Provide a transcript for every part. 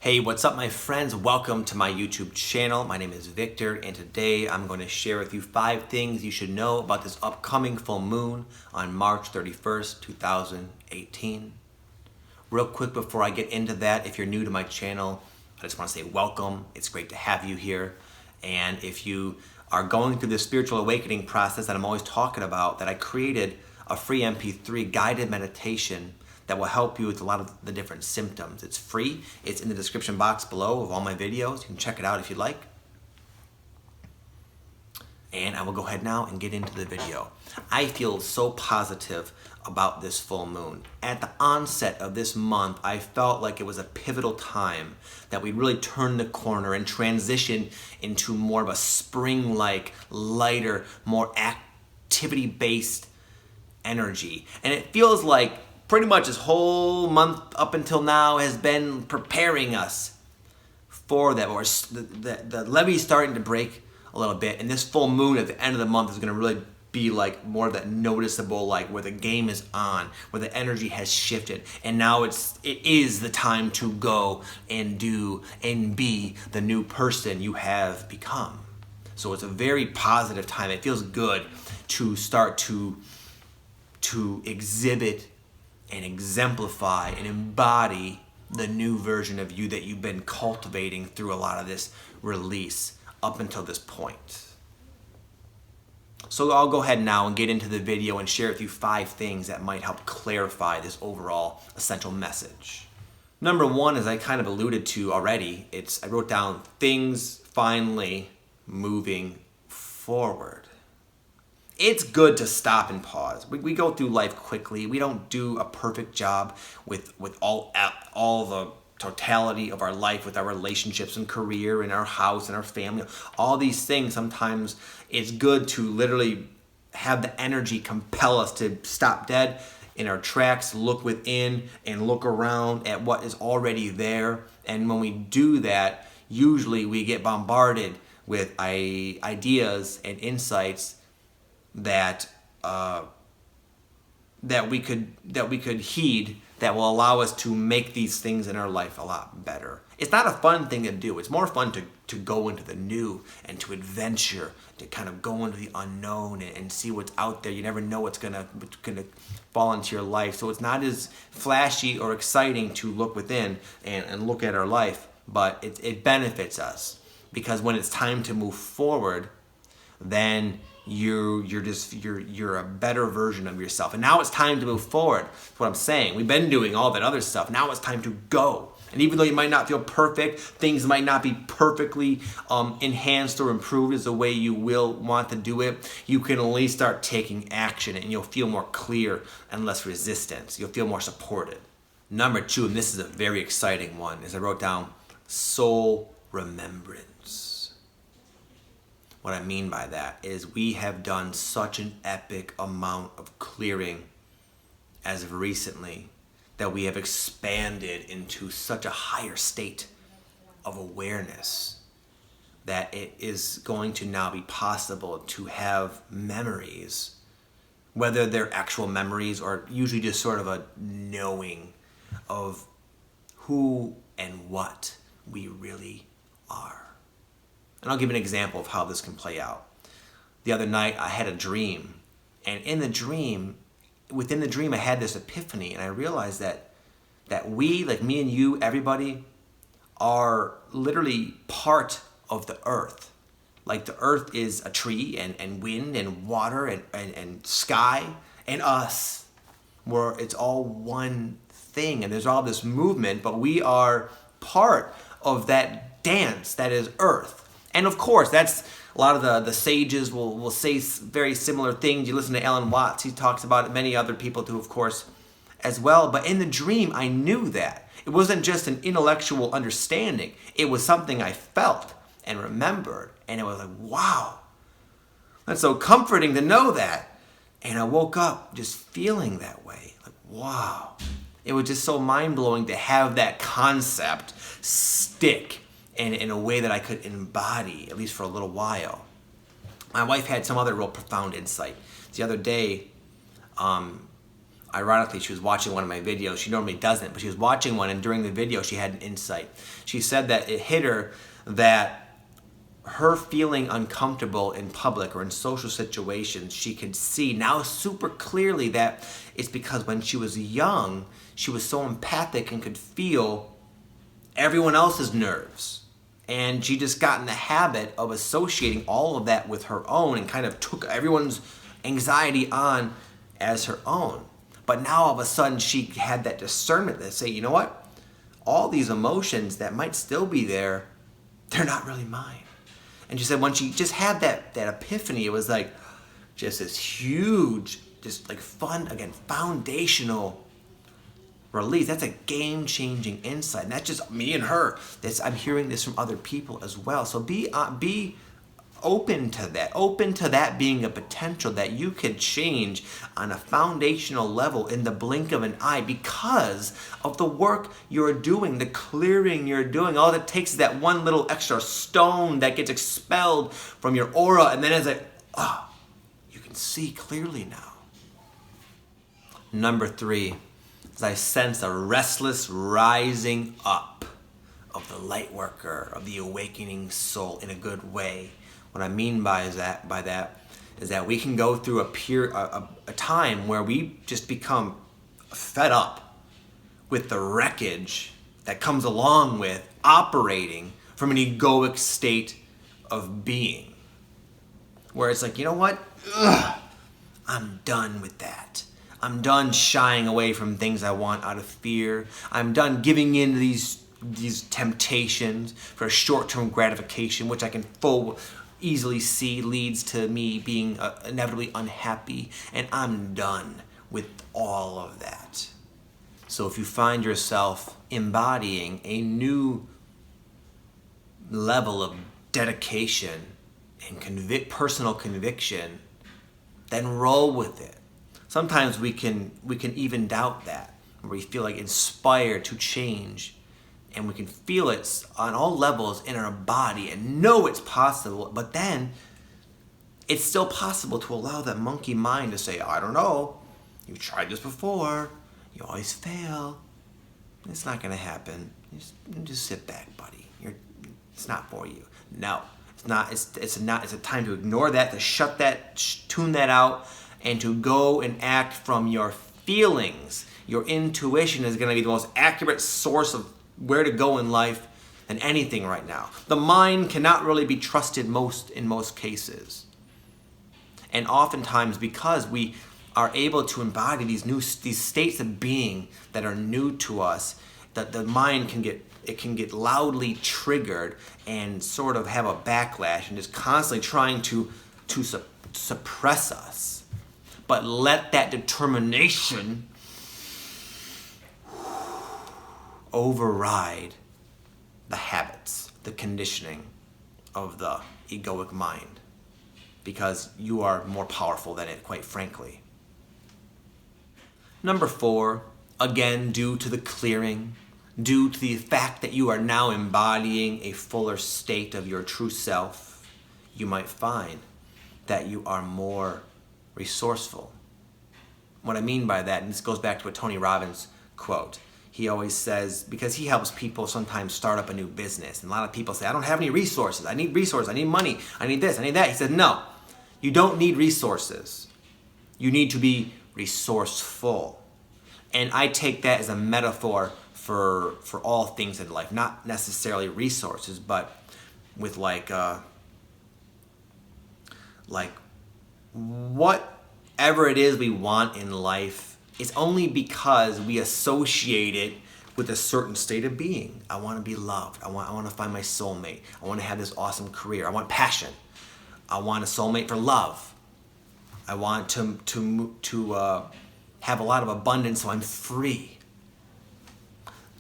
Hey, what's up my friends? Welcome to my YouTube channel. My name is Victor and today I'm going to share with you 5 things you should know about this upcoming full moon on March 31st, 2018. Real quick before I get into that, if you're new to my channel, I just want to say welcome. It's great to have you here. And if you are going through this spiritual awakening process that I'm always talking about, that I created a free MP3 guided meditation that will help you with a lot of the different symptoms. It's free. It's in the description box below of all my videos. You can check it out if you'd like. And I will go ahead now and get into the video. I feel so positive about this full moon. At the onset of this month, I felt like it was a pivotal time that we really turned the corner and transition into more of a spring-like, lighter, more activity-based energy. And it feels like pretty much this whole month up until now has been preparing us for that. Or the levee's starting to break a little bit, and this full moon at the end of the month is going to really be like more of that noticeable, like where the game is on, where the energy has shifted, and now it is the time to go and do and be the new person you have become. So it's a very positive time. It feels good to start to exhibit and exemplify and embody the new version of you that you've been cultivating through a lot of this release up until this point. So I'll go ahead now and get into the video and share with you 5 things that might help clarify this overall essential message. Number 1, as I kind of alluded to already, I wrote down things finally moving forward. It's good to stop and pause. We go through life quickly. We don't do a perfect job with all the totality of our life, with our relationships and career and our house and our family. All these things, sometimes it's good to literally have the energy compel us to stop dead in our tracks, look within and look around at what is already there. And when we do that, usually we get bombarded with ideas and insights that we could heed, that will allow us to make these things in our life a lot better. It's not a fun thing to do. It's more fun to go into the new and to adventure, to kind of go into the unknown and see what's out there. You never know what's gonna fall into your life. So it's not as flashy or exciting to look within and look at our life, but it benefits us, because when it's time to move forward, then you're a better version of yourself. And now it's time to move forward. That's what I'm saying. We've been doing all that other stuff. Now it's time to go. And even though you might not feel perfect, things might not be perfectly enhanced or improved as the way you will want to do it, you can at least start taking action, and you'll feel more clear and less resistance. You'll feel more supported. Number 2, and this is a very exciting one, is I wrote down soul remembrance. What I mean by that is we have done such an epic amount of clearing as of recently that we have expanded into such a higher state of awareness that it is going to now be possible to have memories, whether they're actual memories or usually just sort of a knowing of who and what we really are. And I'll give an example of how this can play out. The other night I had a dream, and within the dream I had this epiphany, and I realized that we, like me and you, everybody, are literally part of the earth. Like the earth is a tree and wind and water and sky and us, where it's all one thing, and there's all this movement, but we are part of that dance that is earth. And of course, that's a lot of the sages will say very similar things. You listen to Alan Watts, he talks about it, many other people too, of course, as well. But in the dream, I knew that. It wasn't just an intellectual understanding. It was something I felt and remembered. And it was like, wow. That's so comforting to know that. And I woke up just feeling that way. Like, wow. It was just so mind-blowing to have that concept stick in a way that I could embody, at least for a little while. My wife had some other real profound insight. The other day, Ironically, she was watching one of my videos. She normally doesn't, but she was watching one, and during the video, she had an insight. She said that it hit her that her feeling uncomfortable in public or in social situations, she could see now super clearly that it's because when she was young, she was so empathic and could feel everyone else's nerves. And she just got in the habit of associating all of that with her own and kind of took everyone's anxiety on as her own. But now all of a sudden she had that discernment that say, you know what? All these emotions that might still be there, they're not really mine. And she said when she just had that epiphany, it was like just this huge, just like fun, again, foundational release. That's a game-changing insight. And that's just me and her. I'm hearing this from other people as well. So be open to that being a potential that you could change on a foundational level in the blink of an eye because of the work you're doing, the clearing you're doing. All it takes is that one little extra stone that gets expelled from your aura, and then it's like, you can see clearly now. Number 3 is I sense a restless rising up of the light worker, of the awakening soul in a good way. What I mean by that is that we can go through a time where we just become fed up with the wreckage that comes along with operating from an egoic state of being. Where it's like, you know what? I'm done with that. I'm done shying away from things I want out of fear. I'm done giving in to these temptations for short-term gratification, which I can easily see leads to me being inevitably unhappy, and I'm done with all of that. So if you find yourself embodying a new level of dedication and personal conviction, then roll with it. Sometimes we can even doubt that, where we feel like inspired to change. And we can feel it on all levels in our body and know it's possible. But then it's still possible to allow that monkey mind to say, I don't know, you tried this before, you always fail. It's not going to happen. Just sit back, buddy. It's not for you. No, it's not. It's a time to ignore that, to shut that, tune that out, and to go and act from your feelings. Your intuition is going to be the most accurate source of where to go in life than anything right now. The mind cannot really be trusted in most cases. And oftentimes, because we are able to embody these states of being that are new to us, that the mind can get loudly triggered and sort of have a backlash and is constantly trying to suppress us. But let that determination override the habits, the conditioning of the egoic mind, because you are more powerful than it, quite frankly. Number 4, again, due to the clearing, due to the fact that you are now embodying a fuller state of your true self, you might find that you are more resourceful. What I mean by that, and this goes back to a Tony Robbins quote, he always says, because he helps people sometimes start up a new business. And a lot of people say, I don't have any resources. I need resources. I need money. I need this. I need that. He said, no, you don't need resources. You need to be resourceful. And I take that as a metaphor for all things in life. Not necessarily resources, but with whatever it is we want in life, it's only because we associate it with a certain state of being. I want to be loved. I want to find my soulmate. I want to have this awesome career. I want passion. I want a soulmate for love. I want to have a lot of abundance so I'm free.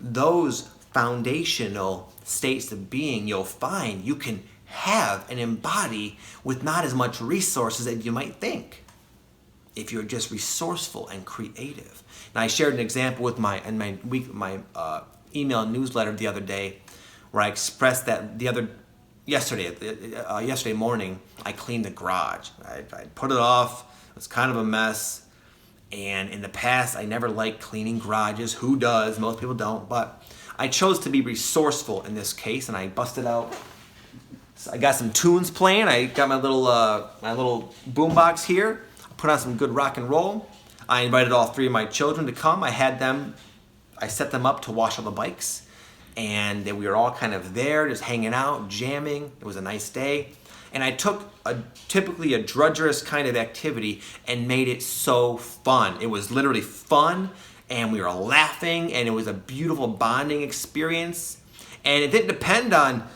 Those foundational states of being you'll find you can have and embody with not as much resources as you might think, if you're just resourceful and creative. Now, I shared an example with my email newsletter the other day, where I expressed that yesterday morning I cleaned the garage. I put it off. It was kind of a mess, And in the past, I never liked cleaning garages. Who does? Most people don't. But I chose to be resourceful in this case, and I busted out. So I got some tunes playing. I got my little boombox here. I put on some good rock and roll. I invited all 3 of my children to come. I set them up to wash all the bikes. And then we were all kind of there, just hanging out, jamming. It was a nice day. And I took typically a drudgerous kind of activity and made it so fun. It was literally fun, and we were laughing, and it was a beautiful bonding experience. And it didn't depend on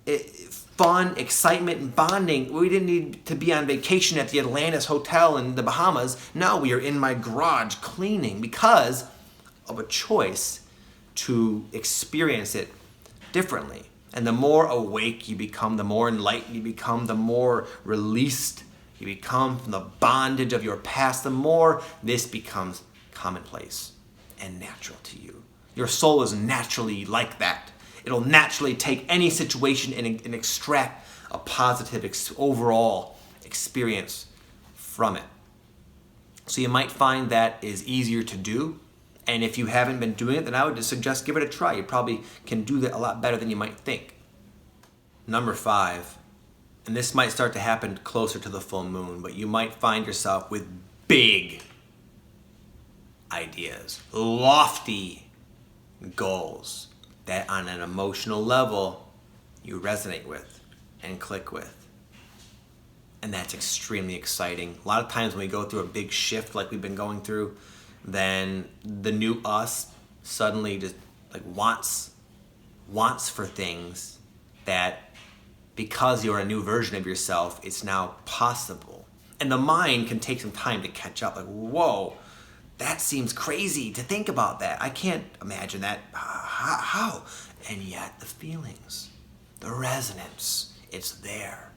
fun, excitement, and bonding. We didn't need to be on vacation at the Atlantis Hotel in the Bahamas. No, we were in my garage cleaning because of a choice to experience it differently. And the more awake you become, the more enlightened you become, the more released you become from the bondage of your past, the more this becomes commonplace and natural to you. Your soul is naturally like that. It'll naturally take any situation and extract a positive overall experience from it. So you might find that is easier to do. And if you haven't been doing it, then I would just suggest give it a try. You probably can do that a lot better than you might think. Number 5, and this might start to happen closer to the full moon, but you might find yourself with big ideas, lofty goals that on an emotional level you resonate with and click with. And that's extremely exciting. A lot of times when we go through a big shift like we've been going through, then the new us suddenly just like wants for things that, because you're a new version of yourself, it's now possible. And the mind can take some time to catch up. Like, whoa, that seems crazy to think about that. I can't imagine that. How? And yet the feelings, the resonance, it's there.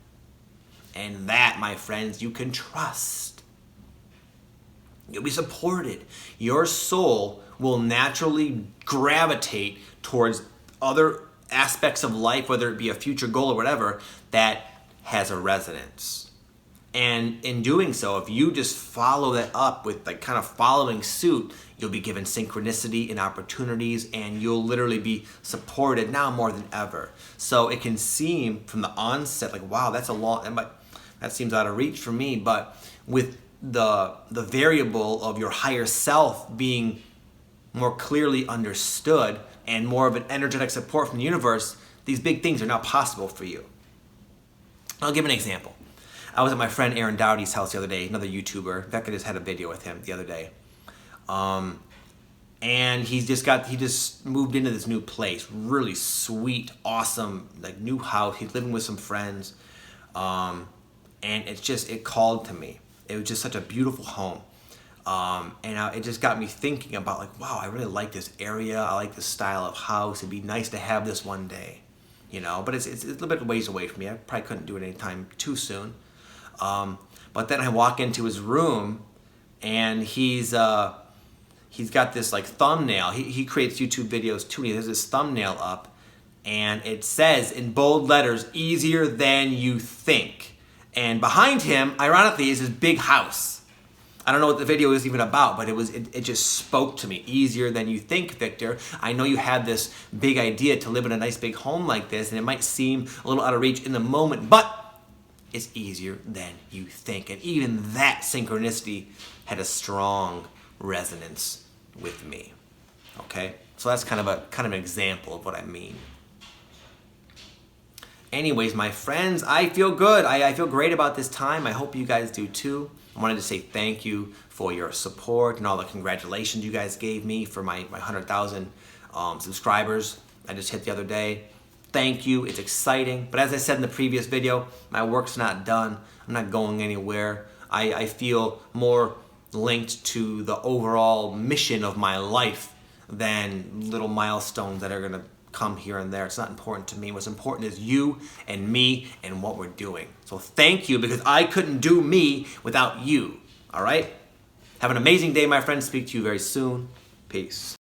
And that, my friends, you can trust. You'll be supported. Your soul will naturally gravitate towards other aspects of life, whether it be a future goal or whatever, that has a resonance. And in doing so, if you just follow that up with like kind of following suit, you'll be given synchronicity and opportunities, and you'll literally be supported now more than ever. So it can seem from the onset like, wow, that's a long, that seems out of reach for me. But with the variable of your higher self being more clearly understood and more of an energetic support from the universe, these big things are now possible for you. I'll give an example. I was at my friend Aaron Dowdy's house the other day, another YouTuber. In fact, I just had a video with him the other day. And he just moved into this new place, really sweet, awesome, like new house. He's living with some friends. And it called to me. It was just such a beautiful home. It just got me thinking about like, wow, I really like this area. I like this style of house. It'd be nice to have this one day, but it's a little bit ways away from me. I probably couldn't do it anytime too soon. But then I walk into his room and he's got this like thumbnail. He creates YouTube videos too. And he has this thumbnail up and it says in bold letters, easier than you think. And behind him, ironically, is his big house. I don't know what the video is even about, but it just spoke to me. Easier than you think, Victor. I know you have this big idea to live in a nice big home like this, and it might seem a little out of reach in the moment, but it's easier than you think. And even that synchronicity had a strong resonance with me. Okay? So that's kind of an example of what I mean. Anyways, my friends, I feel good. I feel great about this time. I hope you guys do too. I wanted to say thank you for your support and all the congratulations you guys gave me for my 100,000 subscribers I just hit the other day. Thank you. It's exciting. But as I said in the previous video, my work's not done. I'm not going anywhere. I feel more linked to the overall mission of my life than little milestones that are going to come here and there. It's not important to me. What's important is you and me and what we're doing. So thank you, because I couldn't do me without you. All right? Have an amazing day, my friends. Speak to you very soon. Peace.